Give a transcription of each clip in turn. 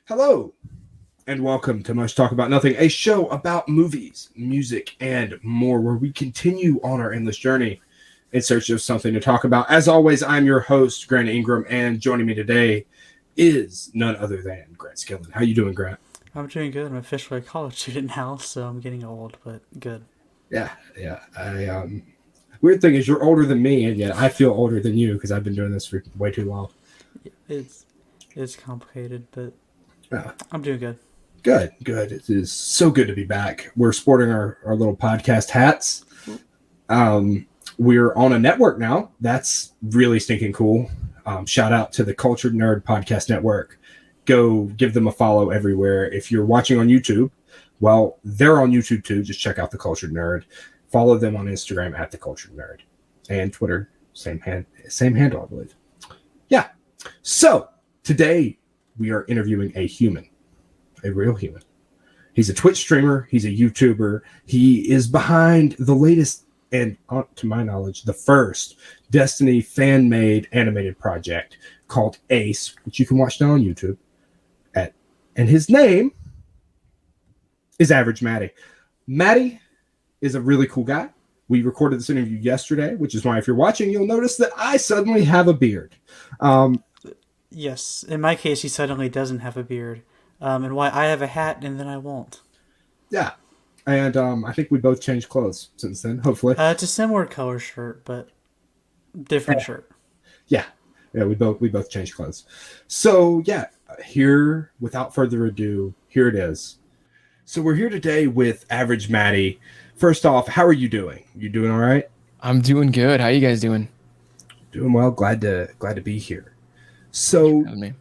Hello, and welcome to Much Talk About Nothing, a show about movies, music, and more, where we continue on our endless journey in search of something to talk about. As always, I'm your host, Grant Ingram, and joining me today is none other than Grant Skillen. How you doing, Grant? I'm doing good. I'm officially a college student now, so I'm getting old, but good. Yeah. Weird thing is, you're older than me, and yet I feel older than you because I've been doing this for way too long. It's it's complicated, but Uh, I'm doing good. good. It is so good to be back. We're sporting our little podcast hats. We're on a network now. That's really stinking cool. Shout out to the Cultured Nerd Podcast Network. Go give them a follow everywhere. If you're watching on YouTube, well, they're on YouTube too. Just check out the Cultured Nerd. Follow them on Instagram at the Cultured Nerd, and Twitter, same handle, I believe. Yeah. So today we are interviewing a human, a real human. He's a Twitch streamer. He's a YouTuber. He is behind the latest and, to my knowledge, the first Destiny fan-made animated project called Ace, which you can watch now on YouTube. And his name is Average Matty. Matty is a really cool guy. We recorded this interview yesterday, which is why if you're watching, you'll notice that I suddenly have a beard. Yes, in my case, he suddenly doesn't have a beard, and why I have a hat and then I won't. Yeah. And I think we both changed clothes since then, hopefully. It's a similar color shirt, but different shirt. Yeah. We both changed clothes. So yeah, here, without further ado, here it is. So we're here today with Average Matty. First off, how are you doing? You doing all right? I'm doing good. How you guys doing? Doing well. Glad to be here. So Me.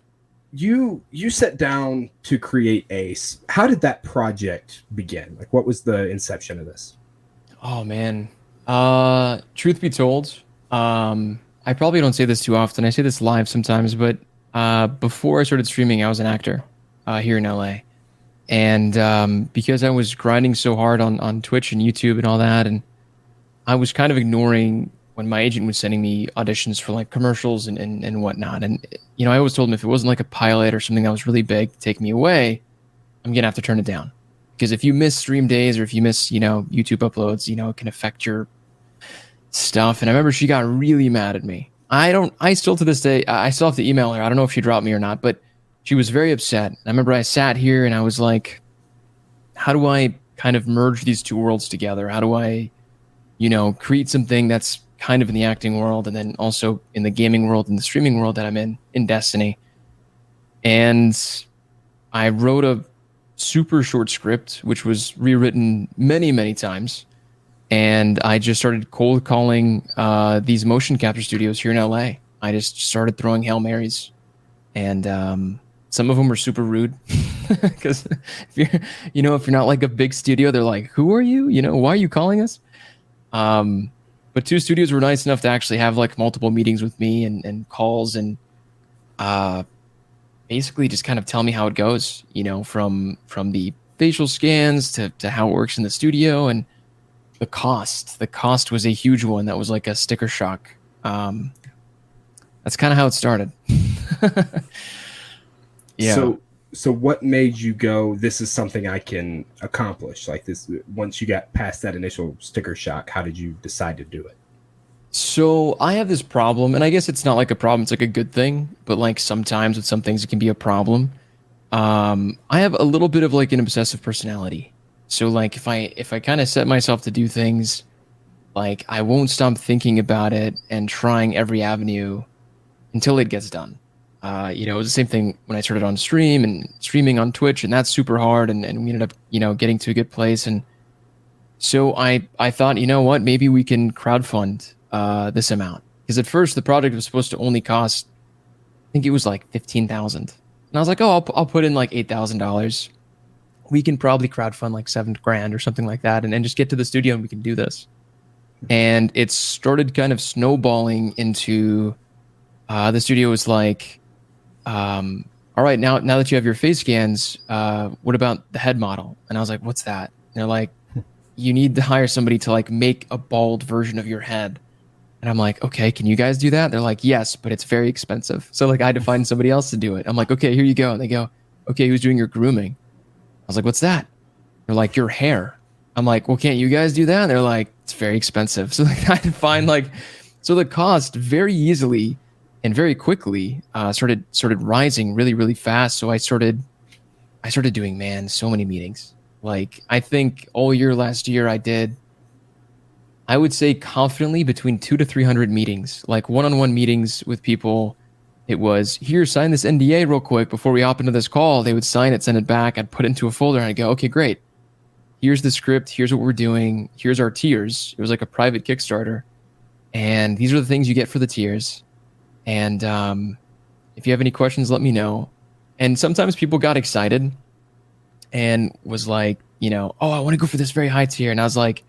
you sat down to create Ace. How did that project begin? Like, what was the inception of this? Oh man. Truth be told, I probably don't say this too often. I say this live sometimes, but before I started streaming, I was an actor here in LA. And because I was grinding so hard on Twitch and YouTube and all that, and I was kind of ignoring when my agent was sending me auditions for like commercials and whatnot. And, you know, I always told him if it wasn't like a pilot or something that was really big to take me away, I'm going to have to turn it down. Because if you miss stream days or if you miss, YouTube uploads, it can affect your stuff. And I remember she got really mad at me. I still to this day, I still have to email her. I don't know if she dropped me or not, but she was very upset. I remember I sat here and I was like, how do I kind of merge these two worlds together? How do I, create something that's kind of in the acting world and then also in the gaming world and the streaming world that I'm in Destiny? And I wrote a super short script, which was rewritten many, many times. And I just started cold calling these motion capture studios here in LA. I just started throwing Hail Marys. And some of them were super rude because if you're not like a big studio, they're like, who are you? Why are you calling us? But two studios were nice enough to actually have like multiple meetings with me and calls and basically just kind of tell me how it goes, from the facial scans to how it works in the studio. And the cost was a huge one. That was like a sticker shock. That's kind of how it started. Yeah. So what made you go, this is something I can accomplish? Like this, once you got past that initial sticker shock, how did you decide to do it? So I have this problem, and I guess it's not like a problem, it's like a good thing, but like sometimes with some things it can be a problem. I have a little bit of like an obsessive personality. So like if I kind of set myself to do things, like I won't stop thinking about it and trying every avenue until it gets done. It was the same thing when I started on stream and streaming on Twitch, and that's super hard. And we ended up, getting to a good place. And so I thought, you know what, maybe we can crowdfund this amount. Because at first the project was supposed to only cost, I think it was like $15,000. And I was like, oh, I'll put in like $8,000. We can probably crowdfund like $7,000 or something like that, and just get to the studio and we can do this. And it started kind of snowballing into the studio was like, all right, now that you have your face scans, what about the head model? And I was like, what's that? And they're like, you need to hire somebody to like make a bald version of your head. And I'm like, okay, can you guys do that? They're like, yes, but it's very expensive. So like I had to find somebody else to do it. I'm like, okay, here you go. And they go, okay, who's doing your grooming? I was like, what's that? They're like, your hair. I'm like, well, can't you guys do that? And they're like, it's very expensive. So like, I had to find like, so the cost very easily and very quickly started rising really, really fast. So I started doing, man, so many meetings. Like, I think all year last year I did, I would say confidently between 200 to 300 meetings, like one-on-one meetings with people. It was, here, sign this NDA real quick before we hop into this call. They would sign it, send it back. I'd put it into a folder and I'd go, okay, great. Here's the script. Here's what we're doing. Here's our tiers. It was like a private Kickstarter. And these are the things you get for the tiers. And if you have any questions, let me know. And sometimes people got excited and was like, oh, I want to go for this very high tier. And I was like,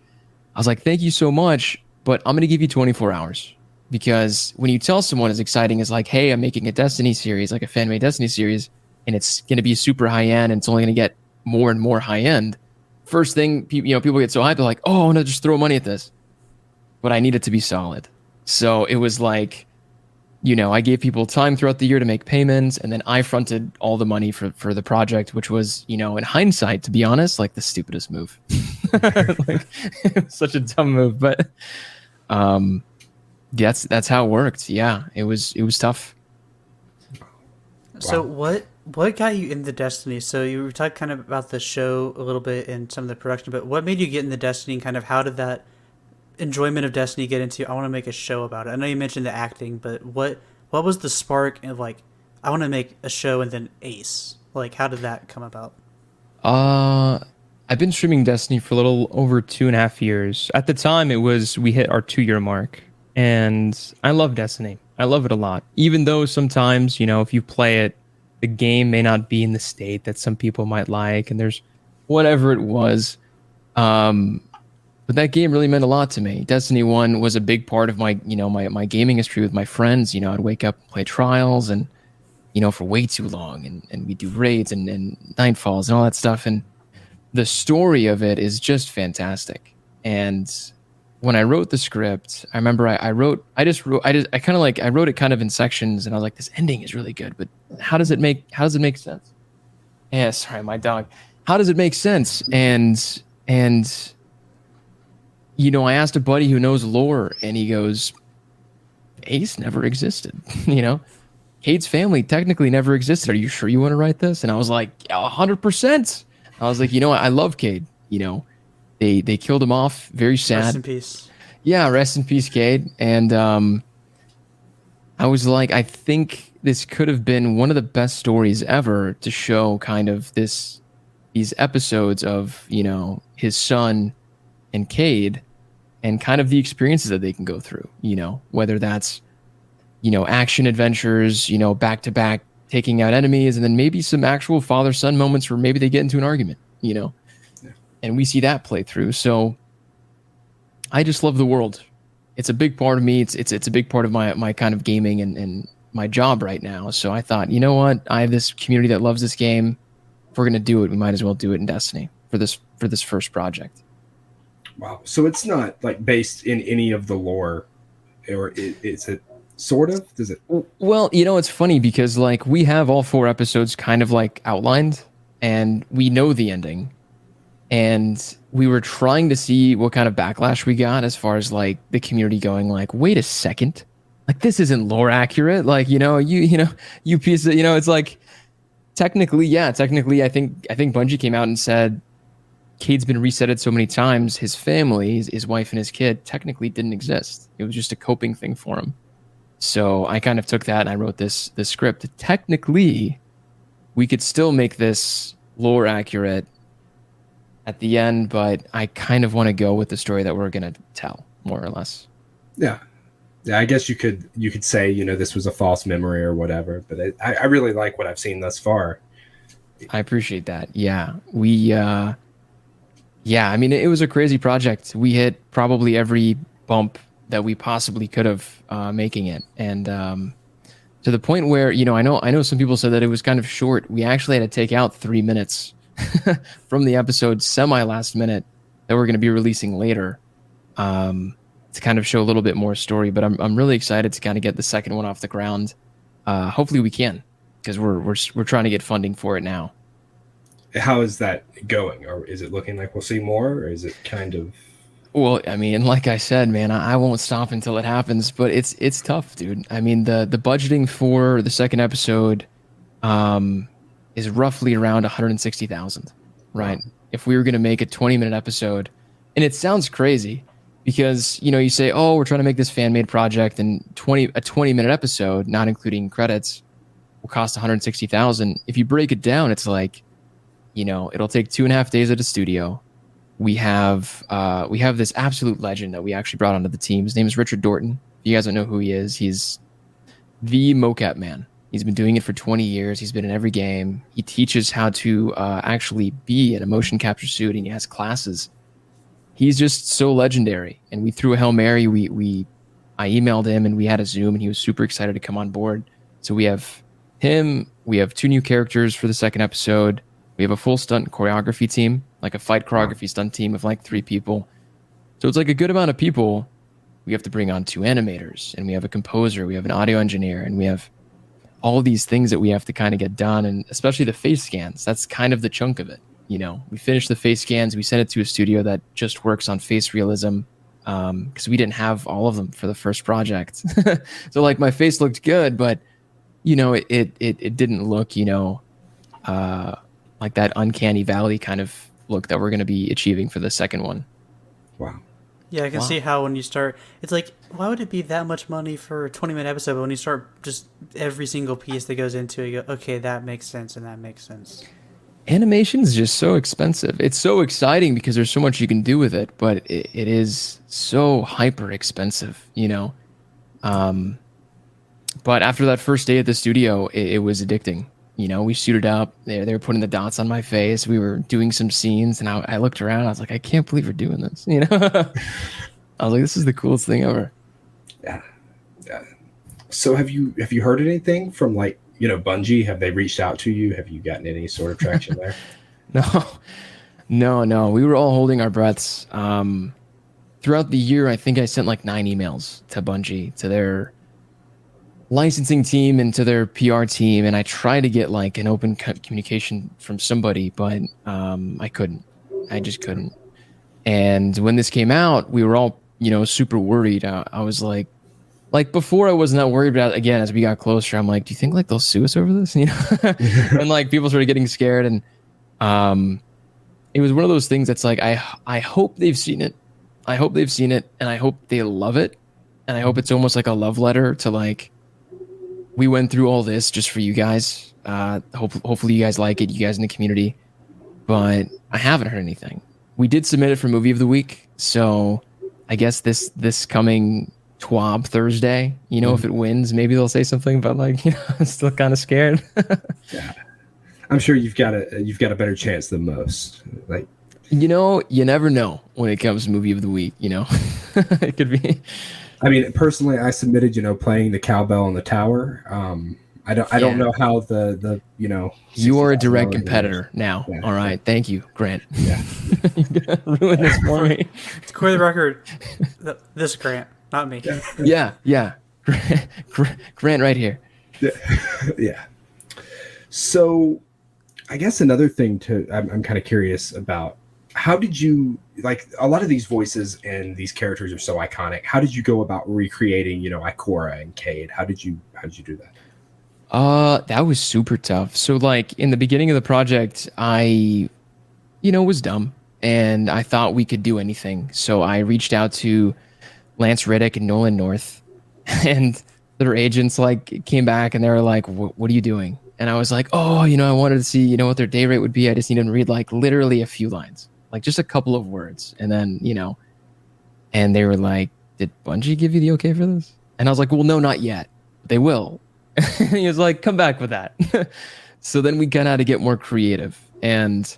thank you so much, but I'm going to give you 24 hours. Because when you tell someone as exciting as like, hey, I'm making a Destiny series, like a fan-made Destiny series, and it's going to be super high-end and it's only going to get more and more high-end, first thing, people get so hyped, they're like, oh, I want to just throw money at this. But I need it to be solid. So it was like, I gave people time throughout the year to make payments, and then I fronted all the money for the project, which was, in hindsight, to be honest, like the stupidest move. Like, it was such a dumb move, but that's how it worked. Yeah, it was tough. So what got you into Destiny? So you were talking kind of about the show a little bit and some of the production, but what made you get into Destiny, and kind of how did that enjoyment of Destiny get into, I want to make a show about it? I know you mentioned the acting, but what was the spark of like, I want to make a show, and then Ace? Like, how did that come about? I've been streaming Destiny for a little over 2.5 years. At the time, we hit our 2-year mark, and I love Destiny. I love it a lot. Even though sometimes, if you play it, the game may not be in the state that some people might like, and there's whatever it was. But that game really meant a lot to me. Destiny 1 was a big part of my, my gaming history with my friends. I'd wake up and play Trials and, for way too long, and we'd do raids and Nightfalls and all that stuff. And the story of it is just fantastic. And when I wrote the script, I remember I wrote it kind of in sections, and I was like, this ending is really good, but how does it make sense? Yeah, sorry, my dog. How does it make sense? And I asked a buddy who knows lore, and he goes, Ace never existed. Cade's family technically never existed. Are you sure you want to write this? And I was like, 100%. I was like, I love Cade. They killed him off. Very sad. Rest in peace. Yeah, rest in peace, Cade. And I was like, I think this could have been one of the best stories ever to show kind of these episodes of, his son and Cade, and kind of the experiences that they can go through, whether that's, action adventures, back to back, taking out enemies, and then maybe some actual father-son moments where maybe they get into an argument, Yeah. And we see that play through. So I just love the world. It's a big part of me. It's a big part of my kind of gaming and my job right now. So I thought, you know what? I have this community that loves this game. If we're going to do it, we might as well do it in Destiny for this first project. Wow. So it's not like based in any of the lore, or is it sort of? Does it? Well, it's funny because like we have all 4 episodes kind of like outlined, and we know the ending, and we were trying to see what kind of backlash we got as far as like the community going like, wait a second, like this isn't lore accurate. Like, you piece of, it's like technically, I think Bungie came out and said, Cade's been resetted so many times, his family, his wife and his kid, technically didn't exist. It was just a coping thing for him. So I kind of took that and I wrote this script. Technically, we could still make this lore accurate at the end, but I kind of want to go with the story that we're going to tell, more or less. Yeah. I guess you could say, this was a false memory or whatever, but I really like what I've seen thus far. I appreciate that. Yeah. I mean, it was a crazy project. We hit probably every bump that we possibly could have making it. And to the point where, I know some people said that it was kind of short. We actually had to take out 3 minutes from the episode semi-last minute that we're going to be releasing later to kind of show a little bit more story. But I'm really excited to kind of get the second one off the ground. Hopefully we can. because we're trying to get funding for it now. How is that going? Or is it looking like we'll see more, or is it kind of? Well, I mean, like I said, man, I won't stop until it happens, but it's tough, dude. I mean, the budgeting for the second episode is roughly around 160,000, right? Wow. If we were going to make a 20-minute episode, and it sounds crazy because, you say, oh, we're trying to make this fan-made project, and a 20-minute episode, not including credits, will cost 160,000. If you break it down, it's like, it'll take 2.5 days at a studio. We have this absolute legend that we actually brought onto the team. His name is Richard Dorton. If you guys don't know who he is, he's the mocap man. He's been doing it for 20 years. He's been in every game. He teaches how to actually be in a motion capture suit, and he has classes. He's just so legendary. And we threw a Hail Mary. I emailed him, and we had a Zoom, and he was super excited to come on board. So we have him. We have 2 new characters for the second episode. We have a full stunt choreography team, like a fight choreography stunt team of like 3 people. So it's like a good amount of people. We have to bring on 2 animators, and we have a composer, we have an audio engineer, and we have all these things that we have to kind of get done, and especially the face scans. That's kind of the chunk of it. We finish the face scans, we send it to a studio that just works on face realism, because we didn't have all of them for the first project. So like my face looked good, but it didn't look like that uncanny valley kind of look that we're going to be achieving for the second one. Wow. Yeah, I can see how when you start, it's like, why would it be that much money for a 20-minute episode? But when you start just every single piece that goes into it, you go, okay, that makes sense and that makes sense. Animation is just so expensive. It's so exciting because there's so much you can do with it, but it is so hyper expensive, But after that first day at the studio, it was addicting. We suited up. They were putting the dots on my face. We were doing some scenes, and I looked around. I was like, I can't believe we're doing this. I was like, this is the coolest thing ever. Yeah. So have you heard anything from Bungie? Have they reached out to you? Have you gotten any sort of traction there? No. We were all holding our breaths. Throughout the year, I think I sent like 9 emails to Bungie, to their licensing team and to their PR team, and I tried to get like an open communication from somebody, but I couldn't. I just couldn't. And when this came out, we were all super worried. I was like before I wasn't that worried, but again, as we got closer, I'm like, do you think like they'll sue us over this? And like people started getting scared, and it was one of those things that's like, I hope they've seen it. I hope they've seen it, and I hope they love it, and I hope it's almost like a love letter to like, we went through all this just for you guys. Hopefully you guys like it, you guys in the community. But I haven't heard anything. We did submit it for Movie of the Week, so I guess this coming TWAB Thursday, if it wins, maybe they'll say something. But like, I'm still kind of scared. Yeah, I'm sure you've got a better chance than most. Like, you never know when it comes to Movie of the Week. It could be. I mean, personally, I submitted, playing the cowbell in the tower. I don't know how the You are a direct competitor now. Yeah. All right, thank you, Grant. Yeah, you're gonna ruin this for me. To clear the record, this Grant, not me. Yeah. Grant right here. Yeah. So, I guess another thing I'm kind of curious about. How did you, like, a lot of these voices and these characters are so iconic. How did you go about recreating, Ikora and Cade? How did you do that? That was super tough. So like in the beginning of the project, I, was dumb and I thought we could do anything. So I reached out to Lance Riddick and Nolan North, and their agents like came back and they were like, what are you doing? And I was like, oh, I wanted to see, what their day rate would be. I just needed to read like literally a few lines. Like just a couple of words. And then, and they were like, did Bungie give you the okay for this? And I was like, well, no, not yet. They will. And he was like, come back with that. So then we kind of had to get more creative. And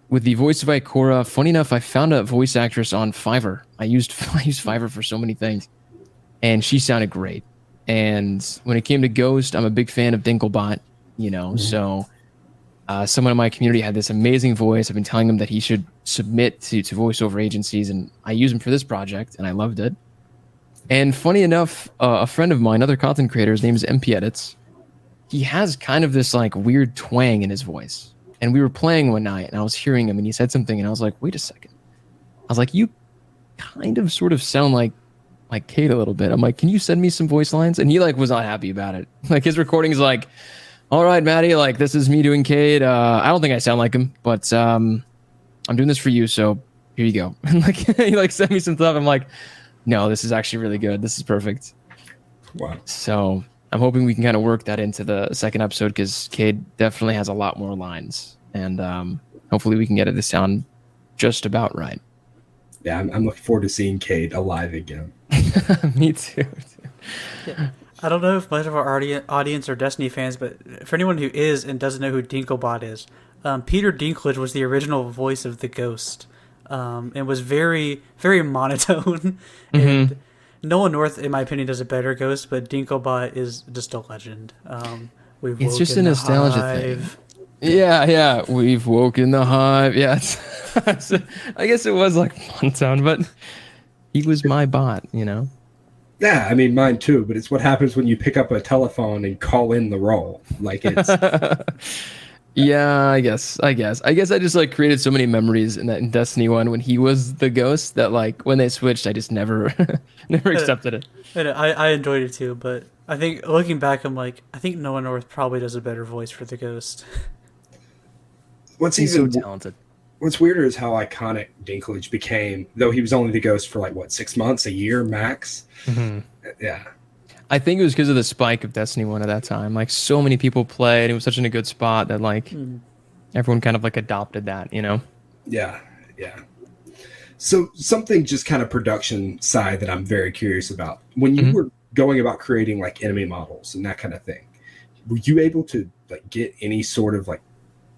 with the voice of Ikora, funny enough, I found a voice actress on Fiverr. I used Fiverr for so many things. And she sounded great. And when it came to Ghost, I'm a big fan of Dinklebot, so someone in my community had this amazing voice. I've been telling him that he should submit to voiceover agencies, and I used him for this project, and I loved it. And funny enough, a friend of mine, other content creator, his name is MP Edits. he has kind of this like weird twang in his voice. And we were playing one night and I was hearing him and he said something and I was like, wait a second. I was like, you kind of sort of sound like Kate a little bit. I'm like, can you send me some voice lines? And he like was not happy about it. Like his recording is like, all right, Matty, like this is me doing Cade. I don't think I sound like him, but I'm doing this for you, so here you go. And like he like sent me some stuff. I'm like, no, this is actually really good. This is perfect. Wow. So I'm hoping we can kind of work that into the second episode because Cade definitely has a lot more lines, and hopefully we can get it to sound just about right. Yeah, I'm looking forward to seeing Cade alive again. Me too. Yeah. I don't know if much of our audience are Destiny fans, but for anyone who is and doesn't know who Dinklebot is, Peter Dinklage was the original voice of the Ghost, and was very, very monotone. And Nolan North, in my opinion, does a better Ghost, but Dinklebot is just a legend. It's just a nostalgia thing. Yeah, we've woken the hive. Yeah, I guess it was like monotone, but he was my bot, you know. Yeah, I mean mine too, but it's what happens when you pick up a telephone and call in the role. Like it's yeah, I guess I just like created so many memories in Destiny 1 when he was the Ghost that like when they switched I just never accepted it. And I enjoyed it too, but I think looking back I'm like I think Nolan North probably does a better voice for the Ghost. He's so talented. What's weirder is how iconic Dinklage became, though he was only the Ghost for like, 6 months, a year max? Mm-hmm. Yeah. I think it was because of the spike of Destiny 1 at that time. Like, so many people played. It was such in a good spot that, like, everyone kind of, like, adopted that, you know? Yeah. So something just kind of production side that I'm very curious about. When you were going about creating, like, enemy models and that kind of thing, were you able to, like, get any sort of, like,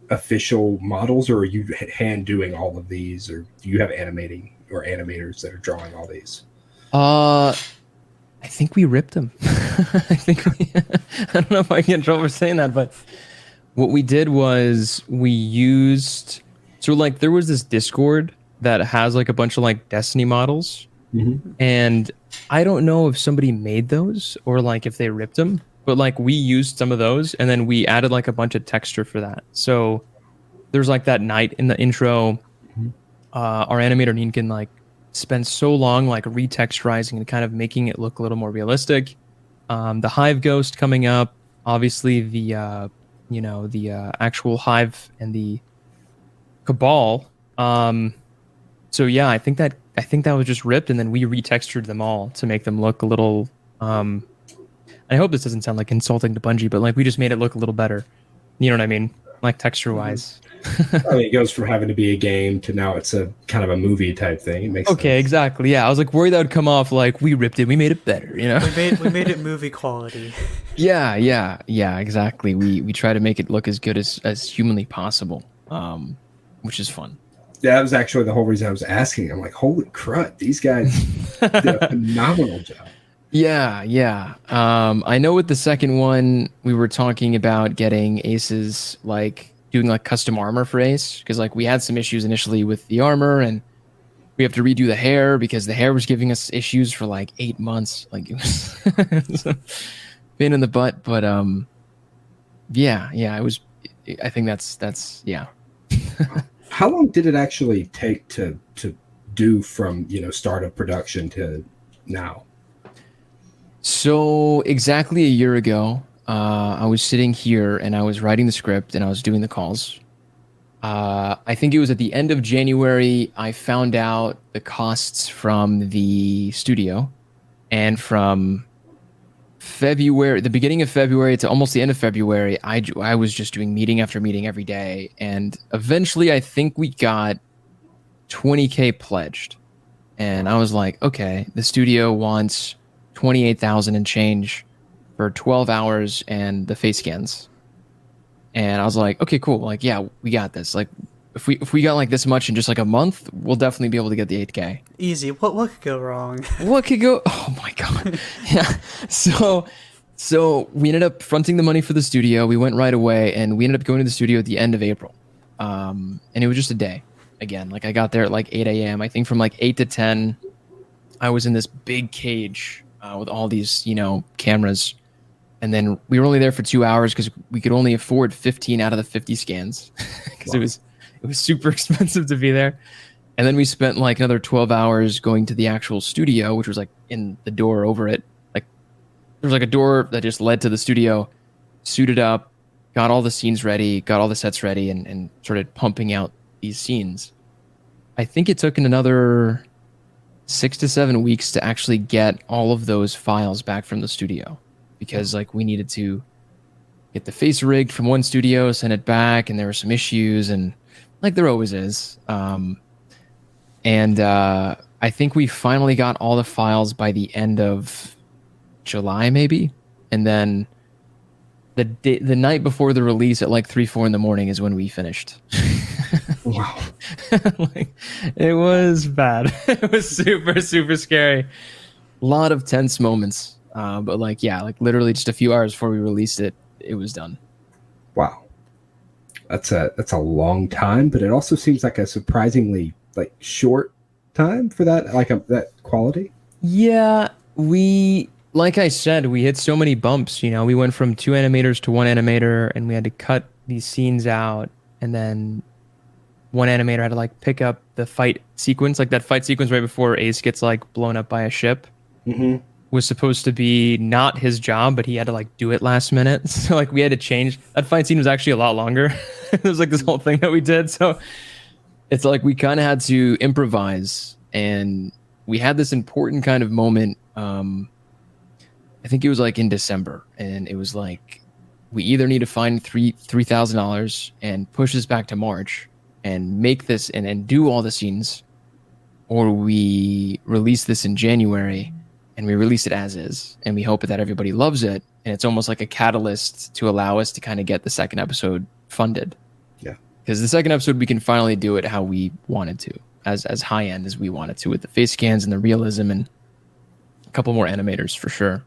official models, or are you hand doing all of these, or do you have animating or animators that are drawing all these? I think we ripped them. I don't know if I can get in trouble for saying that, but what we did was we used, so like there was this Discord that has like a bunch of like Destiny models, and I don't know if somebody made those or like if they ripped them. But like we used some of those and then we added like a bunch of texture for that. So there's like that night in the intro, our animator Ninkin like spends so long like retexturizing and kind of making it look a little more realistic. The Hive Ghost coming up, obviously the actual Hive and the Cabal. So yeah, I think that was just ripped and then we retextured them all to make them look a little I hope this doesn't sound like insulting to Bungie, but like we just made it look a little better. You know what I mean? Like texture wise. I mean, it goes from having to be a game to now it's a kind of a movie type thing. It makes sense. Exactly. Yeah, I was like worried that would come off like we ripped it, we made it better. You know, we made it movie quality. Yeah, exactly. We try to make it look as good as humanly possible, which is fun. Yeah, that was actually the whole reason I was asking. I'm like, holy crud, these guys did a phenomenal job. Yeah. I know with the second one, we were talking about getting Ace's, like, doing, like, custom armor for Ace. Because, like, we had some issues initially with the armor, and we have to redo the hair because the hair was giving us issues for, like, 8 months. Like, it was a pain in the butt. But, yeah, it was... I think that's yeah. How long did it actually take to do from, start of production to now? So exactly a year ago, I was sitting here and I was writing the script and I was doing the calls. I think it was at the end of January, I found out the costs from the studio, and from February, the beginning of February to almost the end of February, I was just doing meeting after meeting every day. And eventually I think we got 20K pledged. And I was like, okay, the studio wants 28,000 and change for 12 hours and the face scans. And I was like, okay, cool. Like, yeah, we got this. Like, if we got like this much in just like a month, we'll definitely be able to get the 8K. Easy. What could go wrong? What could go? Oh my God. Yeah. So we ended up fronting the money for the studio. We went right away and we ended up going to the studio at the end of April. And it was just a day. Again, like I got there at like 8 a.m. I think from like 8 to 10, I was in this big cage with all these, cameras. And then we were only there for 2 hours because we could only afford 15 out of the 50 scans because it was super expensive to be there. And then we spent like another 12 hours going to the actual studio, which was like in the door over it. Like there was like a door that just led to the studio, suited up, got all the scenes ready, got all the sets ready, and started pumping out these scenes. I think it took another 6 to 7 weeks to actually get all of those files back from the studio, because like we needed to get the face rigged from one studio, send it back, and there were some issues, and like there always is. I think we finally got all the files by the end of July, maybe, and then the night before the release at like 3-4 in the morning is when we finished. Wow. Like, it was bad. It was super, super scary. A lot of tense moments. But like, yeah, like literally just a few hours before we released it, it was done. Wow. That's a long time, but it also seems like a surprisingly like short time for that, like that quality. Yeah, like I said, we hit so many bumps. We went from 2 animators to 1 animator, and we had to cut these scenes out, and then 1 animator had to like pick up the fight sequence, like that fight sequence right before Ace gets like blown up by a ship. Mm-hmm. Was supposed to be not his job, but he had to like do it last minute. So like we had to change. That fight scene was actually a lot longer. It was like this whole thing that we did. So it's like we kind of had to improvise, and we had this important kind of moment. I think it was like in December, and it was like we either need to find $3,000 and push this back to March and make this and do all the scenes, or we release this in January and we release it as is, and we hope that everybody loves it, and it's almost like a catalyst to allow us to kind of get the second episode funded. Yeah, because the second episode we can finally do it how we wanted to, as high end as we wanted to, with the face scans and the realism and a couple more animators for sure.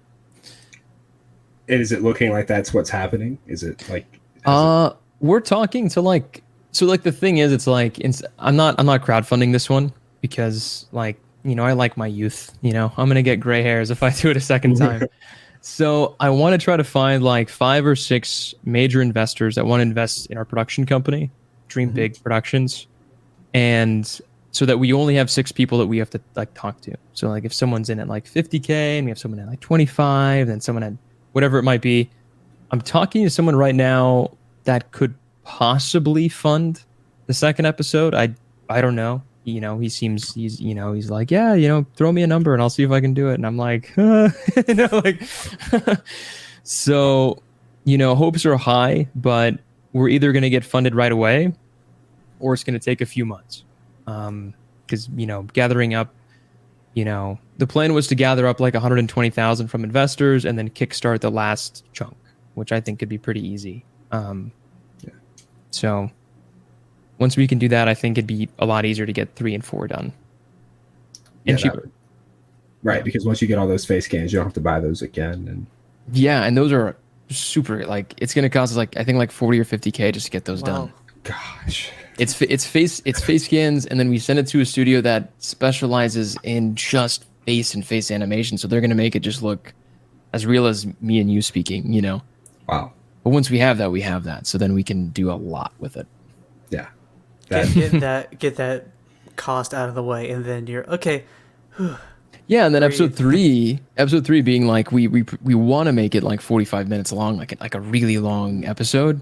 And is it looking like that's what's happening? Is it like we're talking to like, so like the thing is, it's like I'm not crowdfunding this one because like, I like my youth, I'm going to get gray hairs if I do it a second time. So I want to try to find like 5 or 6 major investors that want to invest in our production company, Dream Big Productions. And so that we only have 6 people that we have to like talk to. So like if someone's in at like 50K and we have someone at like 25, then someone at whatever it might be, I'm talking to someone right now that could possibly fund the second episode. I don't know. He's like, yeah, throw me a number and I'll see if I can do it. And I'm like, so, hopes are high, but we're either going to get funded right away or it's going to take a few months. Because, gathering up, the plan was to gather up like 120,000 from investors and then kickstart the last chunk, which I think could be pretty easy. So once we can do that, I think it'd be a lot easier to get 3 and 4 done. And cheaper. Right, because once you get all those face scans, you don't have to buy those again. And and those are super, like, it's going to cost us like, I think like 40 or 50K just to get those done. Gosh. It's face scans, and then we send it to a studio that specializes in just face animation, so they're going to make it just look as real as me and you speaking, Wow. But once we have that, so then we can do a lot with it. Yeah. Get that cost out of the way, and then you're okay. Yeah, and then episode three being like we want to make it like 45 minutes long, like a really long episode.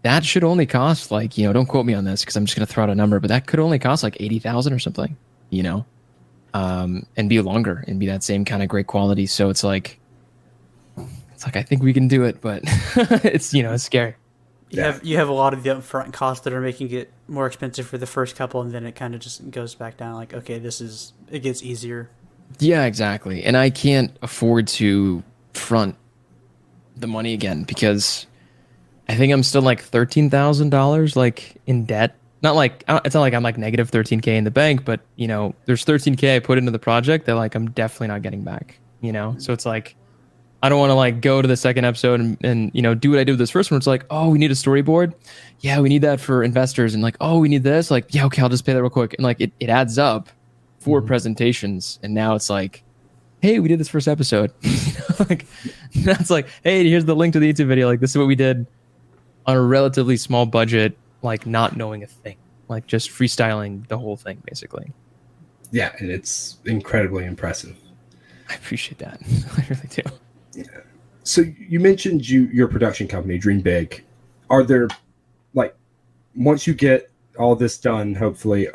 That should only cost like, don't quote me on this because I'm just gonna throw out a number, but that could only cost like 80,000 or something, and be longer and be that same kind of great quality. So it's like I think we can do it, but it's it's scary. You have a lot of the upfront costs that are making it more expensive for the first couple, and then it kind of just goes back down. Like, okay, it gets easier. Yeah, exactly. And I can't afford to front the money again because I think I'm still like $13,000 like in debt. Not like it's not like I'm like negative 13K in the bank, but there's 13K I put into the project that like I'm definitely not getting back. So it's like I don't want to like go to the second episode and do what I did with this first one. It's like, oh, we need a storyboard. Yeah, we need that for investors. And like, oh, we need this. Like, yeah, okay, I'll just pay that real quick. And like it adds up 4 presentations. And now it's like hey, we did this first episode. Like that's like, hey, here's the link to the YouTube video. Like this is what we did on a relatively small budget, like not knowing a thing, like just freestyling the whole thing basically. Yeah, and it's incredibly impressive. I appreciate that. I really do. Yeah. So you mentioned your production company, Dream Big. Are there, like, once you get all this done, hopefully,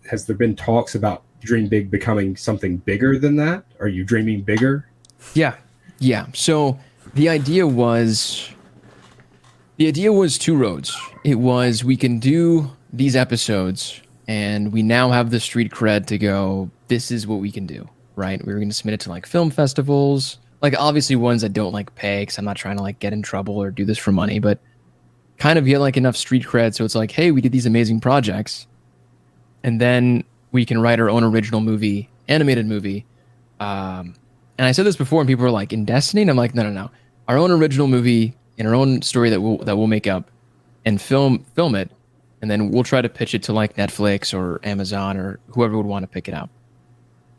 has there been talks about Dream Big becoming something bigger than that? Are you dreaming bigger? Yeah. So the idea was two roads. It was, we can do these episodes and we now have the street cred to go, this is what we can do, right? We were going to submit it to like film festivals, like obviously ones that don't like pay, because I'm not trying to like get in trouble or do this for money, but kind of get like enough street cred. So it's like, hey, we did these amazing projects and then we can write our own original movie, animated movie. And I said this before and people were like, in Destiny? And I'm like, no. Our own original movie and our own story that we'll make up and film it. And then we'll try to pitch it to like Netflix or Amazon or whoever would want to pick it up.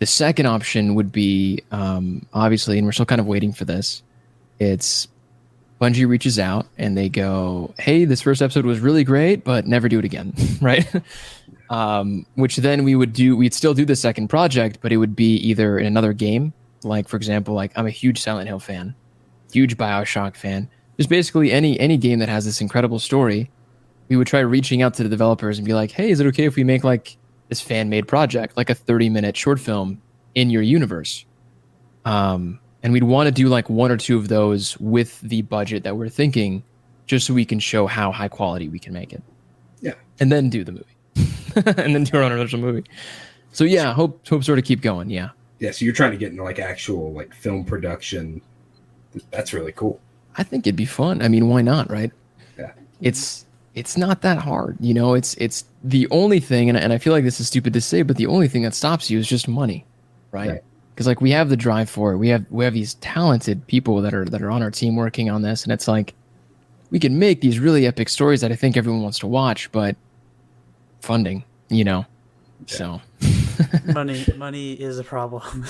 The second option would be, obviously, and we're still kind of waiting for this, it's Bungie reaches out and they go, hey, this first episode was really great, but never do it again, right? Which then we'd still do the second project, but it would be either in another game. Like, for example, like I'm a huge Silent Hill fan, huge BioShock fan. Just basically any game that has this incredible story, we would try reaching out to the developers and be like, hey, is it okay if we make like this fan-made project, like a 30-minute short film in your universe? And we'd want to do like one or two of those with the budget that we're thinking, just so we can show how high quality we can make it. Yeah. And then do the movie. And then do our own original movie. So yeah, hope sort of keep going. Yeah. Yeah, so you're trying to get into like actual like film production. That's really cool. I think it'd be fun. I mean, why not, right? Yeah. It's not that hard, you know. It's the only thing, and I feel like this is stupid to say, but the only thing that stops you is just money, right? Because like we have the drive for it. We have these talented people that are on our team working on this, and it's like we can make these really epic stories that I think everyone wants to watch, but funding, you know. Yeah. So money is a problem.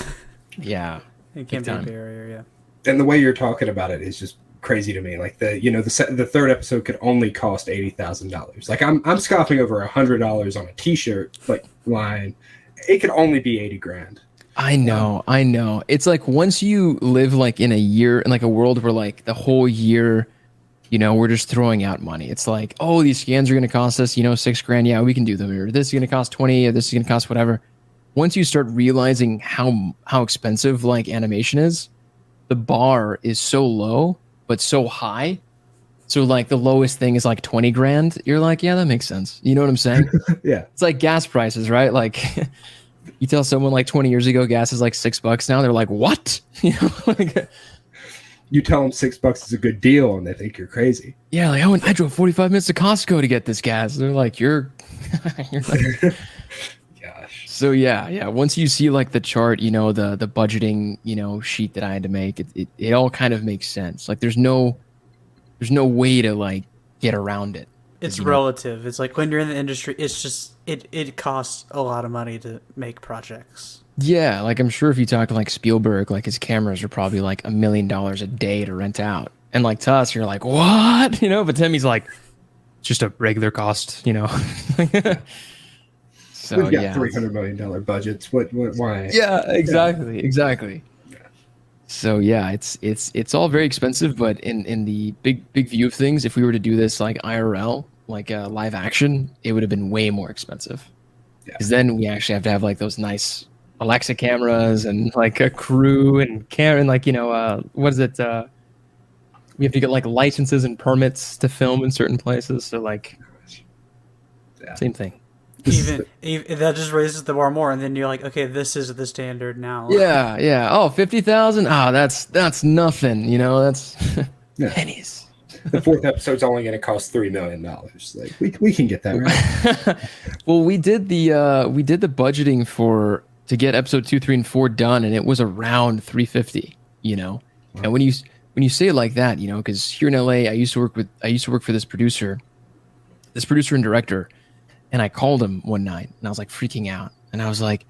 Yeah, it can be a barrier. Yeah. And the way you're talking about it is just crazy to me. Like the third episode could only cost $80,000. Like I'm scoffing over $100 on a T-shirt like line. It could only be $80,000. I know. It's like once you live like in a year, in like a world where like the whole year, you know, we're just throwing out money. It's like, oh, these scans are going to cost us, you know, $6,000. Yeah, we can do them. Or this is going to cost 20. Or this is going to cost whatever. Once you start realizing how expensive like animation is, the bar is so low but so high. So like the lowest thing is like $20,000. You're like, yeah, that makes sense. You know what I'm saying? Yeah. It's like gas prices, right? Like you tell someone like 20 years ago gas is like $6 now, they're like, what? You know, like you tell them $6 is a good deal and they think you're crazy. Yeah, like I drove 45 minutes to Costco to get this gas. They're like, you're like, gosh. So yeah. Once you see like the chart, you know, the budgeting, you know, sheet that I had to make, it all kind of makes sense. Like there's no way to like get around it. It's relative. It's like when you're in the industry, it's just it costs a lot of money to make projects. Yeah, like I'm sure if you talk to like Spielberg, like his cameras are probably like $1 million a day to rent out. And like to us, you're like, what? You know, but to him, he's like, it's just a regular cost, you know. So we've got $300 million budgets. What why? Yeah, exactly. Yeah. So yeah, it's all very expensive, but in the big view of things, if we were to do this like IRL, like live action, it would have been way more expensive. Because then we actually have to have like those nice Alexa cameras and like a crew and like, you know, what is it? We have to get like licenses and permits to film in certain places. So like, same thing. Even that just raises the bar more, and then you're like, okay, this is the standard now. Yeah. Oh, 50,000. Ah, that's nothing. You know, that's pennies. The fourth episode's only going to cost $3 million. Like we can get that right. Well, we did the budgeting to get episode 2, 3, and 4 done, and it was around 350. You know, wow. And when you say it like that, you know, because here in LA, I used to work for this producer and director. And I called him one night and I was like freaking out. And I was like,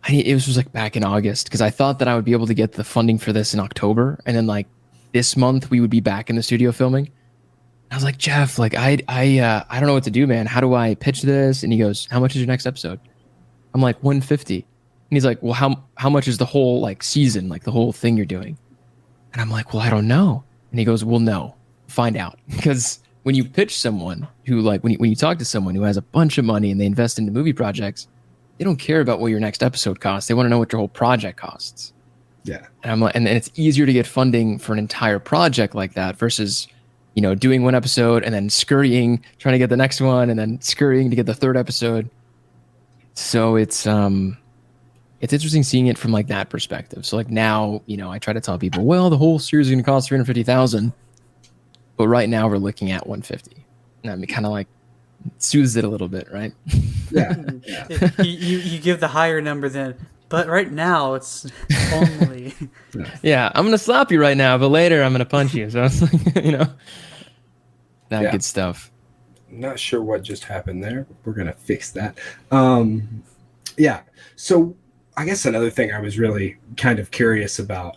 it was like back in August because I thought that I would be able to get the funding for this in October, and then like this month we would be back in the studio filming. I was like, Jeff, like I don't know what to do, man. How do I pitch this? And he goes, how much is your next episode? I'm like 150. And he's like, well, how much is the whole like season, like the whole thing you're doing? And I'm like, well, I don't know. And he goes, well, no, find out. Because when you pitch someone who like, when you talk to someone who has a bunch of money and they invest into movie projects, they don't care about what your next episode costs. They want to know what your whole project costs. Yeah. And I'm like, and it's easier to get funding for an entire project like that versus, you know, doing one episode and then scurrying, trying to get the next one and then scurrying to get the third episode. So it's interesting seeing it from like that perspective. So like now, you know, I try to tell people, well, the whole series is going to cost $350,000, but right now we're looking at 150. And I mean, kind of like soothes it a little bit, right? Yeah. You give the higher number then, but right now it's only. Yeah, I'm gonna slap you right now, but later I'm gonna punch you. So it's like, you know, that good stuff. Not sure what just happened there. We're gonna fix that. Yeah. So I guess another thing I was really kind of curious about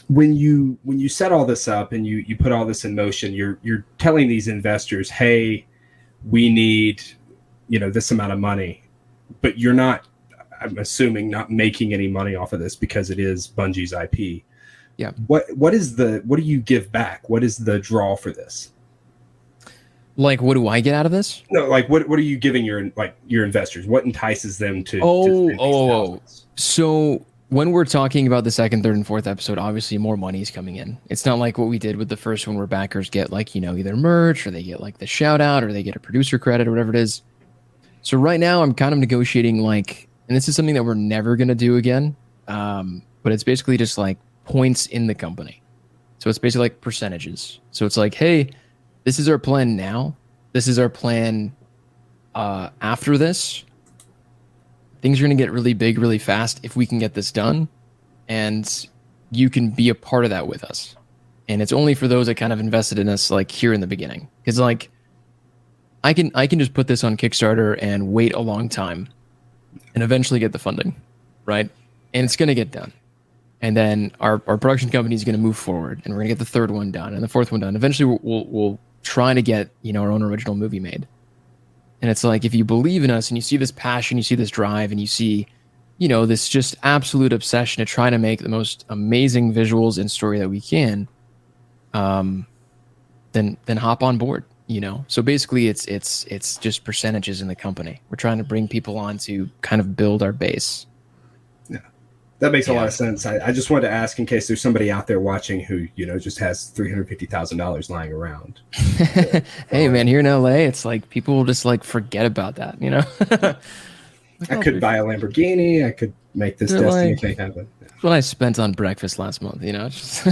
when you set all this up and you put all this in motion, you're telling these investors, hey, we need, you know, this amount of money, but you're not, I'm assuming, not making any money off of this because it is Bungie's IP. Yeah. What do you give back? What is the draw for this? Like, what do I get out of this? No, like what are you giving your investors? What entices them to So when we're talking about the second, third, and fourth episode, obviously more money is coming in. It's not like what we did with the first one where backers get like, you know, either merch or they get like the shout out or they get a producer credit or whatever it is. So right now I'm kind of negotiating like, and this is something that we're never going to do again. But it's basically just like points in the company. So it's basically like percentages. So it's like, hey, this is our plan now. This is our plan after this. Things are going to get really big really fast if we can get this done. And you can be a part of that with us. And it's only for those that kind of invested in us like here in the beginning. Because like I can just put this on Kickstarter and wait a long time and eventually get the funding, right? And it's going to get done. And then our production company is going to move forward and we're going to get the third one done and the fourth one done. Eventually we'll try to get, you know, our own original movie made. And it's like, if you believe in us and you see this passion, you see this drive, and you see, you know, this just absolute obsession to try to make the most amazing visuals and story that we can, then hop on board, you know? So basically it's just percentages in the company. We're trying to bring people on to kind of build our base. Yeah. That makes a lot of sense. I just wanted to ask in case there's somebody out there watching who, you know, just has $350,000 lying around. Hey, man, here in LA, it's like people will just like forget about that, you know? I could buy a Lamborghini. I could make this Destiny thing happen. That's what I spent on breakfast last month, you know? Just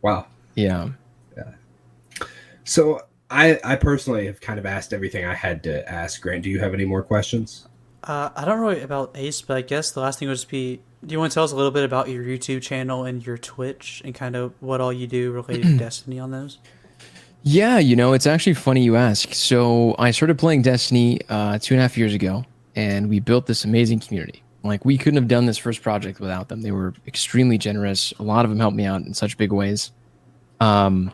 Wow. Yeah. So I personally have kind of asked everything I had to ask. Grant, do you have any more questions? I don't know about Ace, but I guess the last thing would just be, do you want to tell us a little bit about your YouTube channel and your Twitch and kind of what all you do related to Destiny on those? Yeah, you know, it's actually funny you ask. So I started playing Destiny 2.5 years ago, and we built this amazing community. Like, we couldn't have done this first project without them. They were extremely generous. A lot of them helped me out in such big ways. And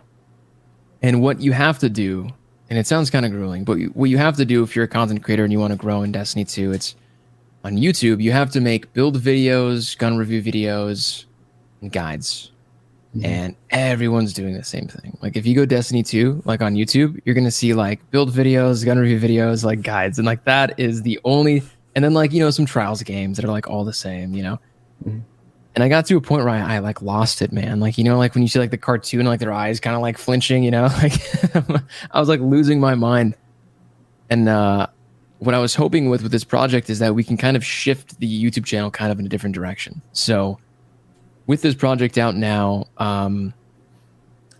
what you have to do, and it sounds kind of grueling, but what you have to do if you're a content creator and you want to grow in Destiny 2, it's on YouTube, you have to make build videos, gun review videos, and guides. Mm-hmm. And everyone's doing the same thing. Like, if you go Destiny 2, like on YouTube, you're going to see like build videos, gun review videos, like guides. And like, that is the only, and then like, you know, some trials games that are like all the same, you know? Mm-hmm. And I got to a point where I like lost it, man. Like, you know, like when you see like the cartoon, like their eyes kind of like flinching, you know, like I was like losing my mind. And what I was hoping with this project is that we can kind of shift the YouTube channel kind of in a different direction. So with this project out now,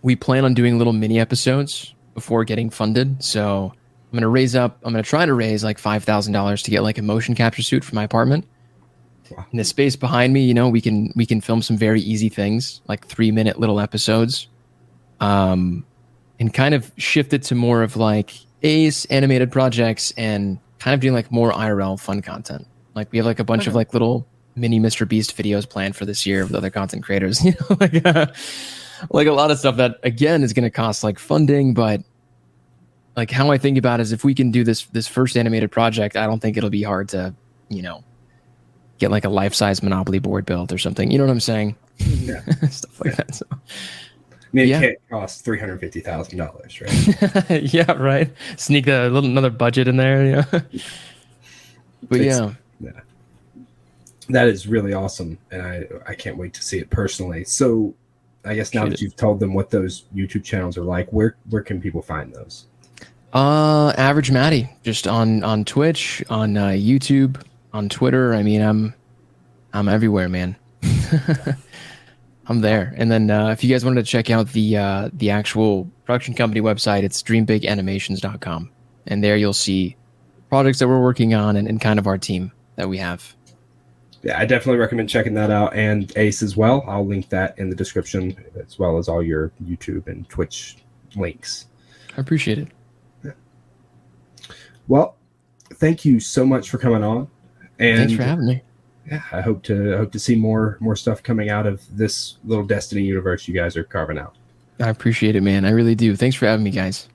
we plan on doing little mini episodes before getting funded. So I'm going to try to raise like $5,000 to get like a motion capture suit for my apartment. Wow. In the space behind me, you know, we can film some very easy things, like 3-minute little episodes, and kind of shift it to more of like Ace animated projects and kind of doing like more IRL fun content. Like we have like a bunch of like little mini Mr. Beast videos planned for this year with other content creators. You know, like a lot of stuff that again is going to cost like funding, but like how I think about it is if we can do this first animated project, I don't think it'll be hard to, you know, get like a life-size Monopoly board built or something. You know what I'm saying? Yeah. Stuff like that. So I mean, it can't cost $350,000, right? yeah, right. Sneak another budget in there, you know. But yeah, that is really awesome, and I can't wait to see it personally. So, I guess now that you've told them what those YouTube channels are like, where can people find those? Average Matty, just on Twitch, on YouTube, on Twitter. I mean, I'm everywhere, man. I'm there. And then if you guys wanted to check out the actual production company website, it's dreambiganimations.com. And there you'll see projects that we're working on and kind of our team that we have. Yeah, I definitely recommend checking that out, and Ace as well. I'll link that in the description, as well as all your YouTube and Twitch links. I appreciate it. Yeah. Well, thank you so much for coming on. And thanks for having me. Yeah, I hope to see more stuff coming out of this little Destiny universe you guys are carving out. I appreciate it, man. I really do. Thanks for having me, guys.